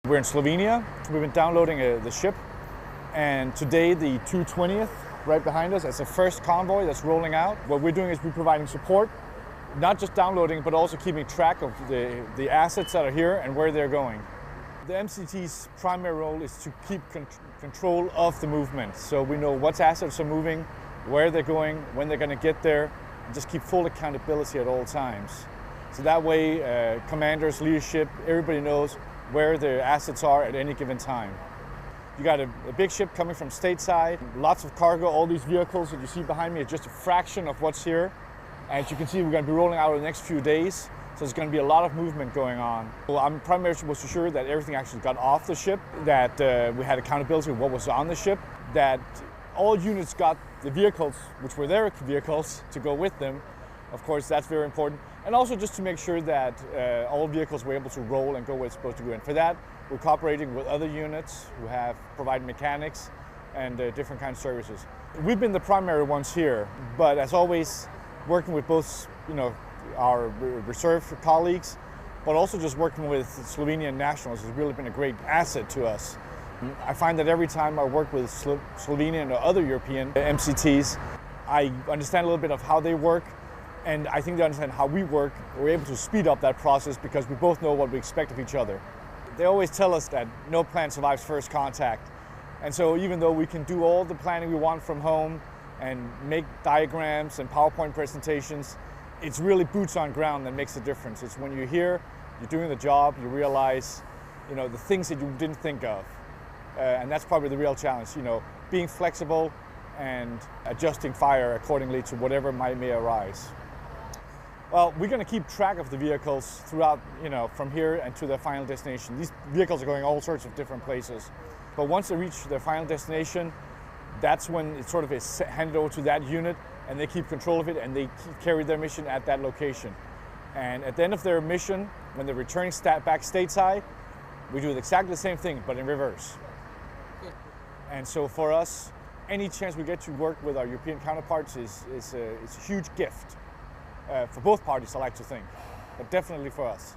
We're in Slovenia. We've been downloading the ship, and today the 220th, right behind us, as the first convoy that's rolling out. What we're doing is we're providing support, not just downloading, but also keeping track of the assets that are here and where they're going. The MCT's primary role is to keep control of the movement. So we know what assets are moving, where they're going, when they're going to get there, and just keep full accountability at all times. So that way, commanders, leadership, everybody knows where their assets are at any given time. You got a big ship coming from stateside, lots of cargo. All these vehicles that you see behind me are just a fraction of what's here. And as you can see, we're going to be rolling out over the next few days. So there's going to be a lot of movement going on. Well, I'm primarily was assured that everything actually got off the ship, that we had accountability of what was on the ship, that all units got the vehicles, which were their vehicles, to go with them. Of course, that's very important. And also just to make sure that all vehicles were able to roll and go where it's supposed to go. And for that, we're cooperating with other units who have provided mechanics and different kinds of services. We've been the primary ones here, but as always, working with both, our reserve colleagues, but also just working with Slovenian nationals has really been a great asset to us. I find that every time I work with Slovenian or other European MCTs, I understand a little bit of how they work, and I think they understand how we work. We're able to speed up that process because we both know what we expect of each other. They always tell us that no plan survives first contact. And so even though we can do all the planning we want from home and make diagrams and PowerPoint presentations, it's really boots on ground that makes the difference. It's when you're here, you're doing the job, you realize, the things that you didn't think of. And that's probably the real challenge, being flexible and adjusting fire accordingly to whatever may arise. Well, we're going to keep track of the vehicles throughout, from here and to their final destination. These vehicles are going all sorts of different places. But once they reach their final destination, that's when it sort of is handed over to that unit, and they keep control of it, and they carry their mission at that location. And at the end of their mission, when they're returning back stateside, we do exactly the same thing, but in reverse. And so for us, any chance we get to work with our European counterparts is a huge gift. For both parties, I like to think, but definitely for us.